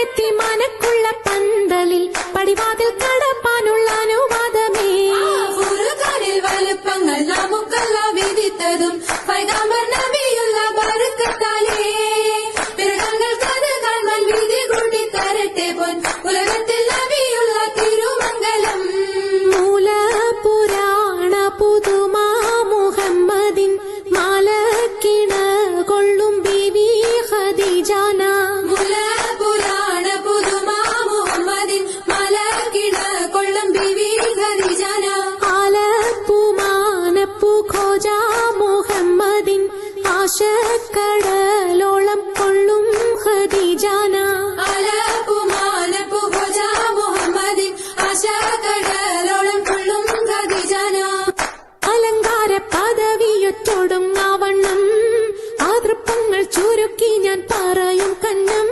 കെട്ടി മനക്കുള്ള പന്തലിൽ പടിവാതിൽ കടപ്പാനുള്ള അനുവാദമേ. ഫുർഖാനിൽ വലുപ്പങ്ങൾ നമുക്കല്ല വിധിത്തതും പൈഗാംബർ നബിയുള്ള ബർക്കത്താലേ. പിറകൾക്കത് കാണാൻ വിധി കൂട്ടി തരട്ടെ പൊൻ ഉലകത്തിൽ നബിയുള്ള തിരുമംഗലം. മൂല പുരാണ പുതുമാ മുഹമ്മദിൻ മാലക്കിണ കൊള്ളും ബീവി ഖദീജാന. മുല പുരാണ പുതുമാ മുഹമ്മദിൻ മലക്കിട കൊള്ളും ബിവി ഖദീജാന. ആലപ്പുമാനപ്പു ഖോജ മുഹമ്മദിൻ ആശക്കടലോളം കൊള്ളും ഖദീജാന. അലപുമാനപ്പു ഖോജ മുഹമ്മദിൻ ആശക്കടലോളം കൊള്ളും ഖദീജാന. അലങ്കാര പദവിയൊറ്റൊടുങ്ങാവണ്ണം ആതൃപ്പങ്ങൾ ചുരുക്കി ഞാൻ പറയും കന്നം.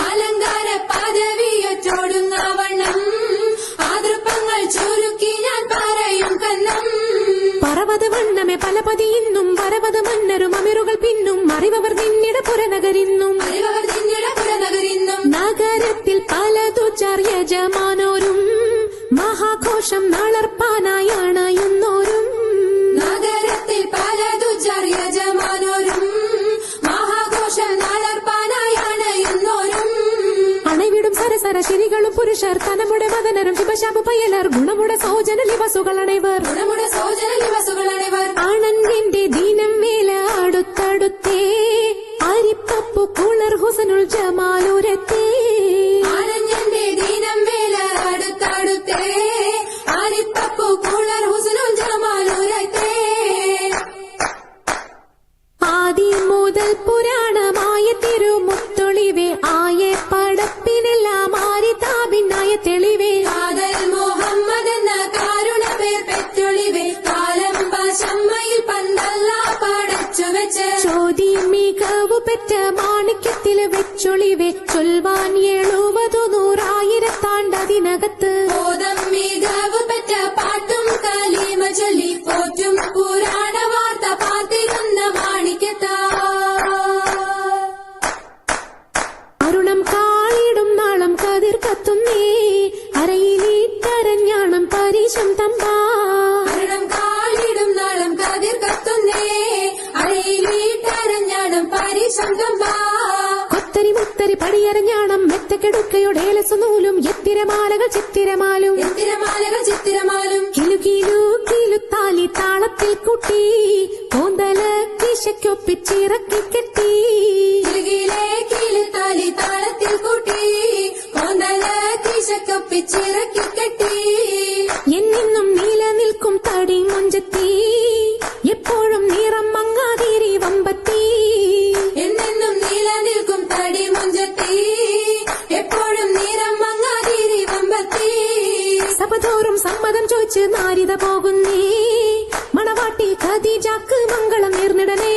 അലങ്കാര പദവിയൊറ്റോടുങ്ങാവണ്ണം ആതൃപ്പങ്ങൾ ചുരുക്കി ഞാൻ പറയും കന്നം. പറവത് വണ്ണമേ പലപതി ഇന്നും വരവത് മന്നരും അമിറുകൾ പിന്നും അറിവർ നിന്നിട പുരനഗരിന്നും. അറിവർ നിന്നിട പുരനഗരിന്നും. നഗരത്തിൽ പലതു യജമാനോരും മഹാഘോഷം നളർപ്പാനായി അണയുന്നോരും. നഗരത്തിൽ പലതു യജമാനോരും മഹാഘോഷം നളർപ്പാനായി അണയുന്നോരും. അണവിടും സരസര ശിരികളും പുരുഷർ തനമുടെ മദനരും ശിവശാപു പയ്യലർ ഗുണമുടെ സൗജന ലിവസുകൾ അണൈവർ. ഗുണമുടെ സൗജന ലിവസുകളണിവർ. ആണന്റെ ദീനം മേല അടുത്തടുത്തേ അരിപ്പപ്പു കുളർ ഹുസനുൽ ജമാലുരത്തേ. ആനഞ്ഞന്റെ ദീനം വേല അടുത്തടുത്തേ ആരിപ്പപ്പു കുളർ ഹുസനുൽ ജമാലുരത്തേ. ആദി മുതൽ പുരാണമായ തിരുമുത്തൊളിവേ ആയ പടപ്പിനെല്ലാം ആരിതാപിന്നായ തെളിവേ. കാതൽ മുഹമ്മദ് എന്ന കാരുണ പേർ പെറ്റൊളിവേ കാലം പശമ്മയിൽ പന്തല്ല പടച്ചു വെച്ച്. ചോതി മികവു പെറ്റ മാണിക്യത്തില് വെച്ചൊളിവേ ചൊൽവാൻ 70,100,000 ബോധം മികവ് പെറ്റ പാട്ടും കലീമ ചൊല്ലി പോറ്റും പുരാണ വാർത്ത പാത്തിരുന്ന മാണിക്യത്താ. അരുണം കാളിടും നാളം കതിർ കത്തുന്നേ അരയിലീട്ടരഞ്ഞാണം പരീശം തമ്പാ. അരുണം കാളിടും നാളം കതിർ കത്തുന്നേ അരയിലീട്ടരഞ്ഞാണം പരീശം തമ്പാ. കൊത്തരി മുത്തരി പടിയരഞ്ഞാണം മെത്തക്കെടുക്കയുടെ നൂലും എത്തിരമാലകൾ ചിത്തിരമാലും. ചിത്തിരമാലകൾ ചിത്തിരമാലും. കിലു കിലുത്താലി താളത്തിൽ കുട്ടി കോന്തല കിശയ്ക്കൊപ്പിച്ചിറക്കി കെട്ടി. കിലുകിലെ കിലുത്താലി താളത്തിൽ കൂട്ടി കോന്തല കിശക്കൊപ്പിച്ചിറക്കി കെട്ടി. എന്നെന്നും നിലനിൽക്കും തടി മുഞ്ചത്തി എപ്പോഴും നിറം മങ്ങാതിരി വമ്പത്തി. എന്നെന്നും നിലനിൽക്കും തടി മുഞ്ചത്തി എപ്പോഴും നിറം മങ്ങാതിരി വമ്പത്തി. സഭതോറും സമ്മതം ചോദിച്ച് നാരിത പോകുന്നേ മണവാട്ടി ഖദീജക്ക് മംഗളം നേർന്നിടനേ.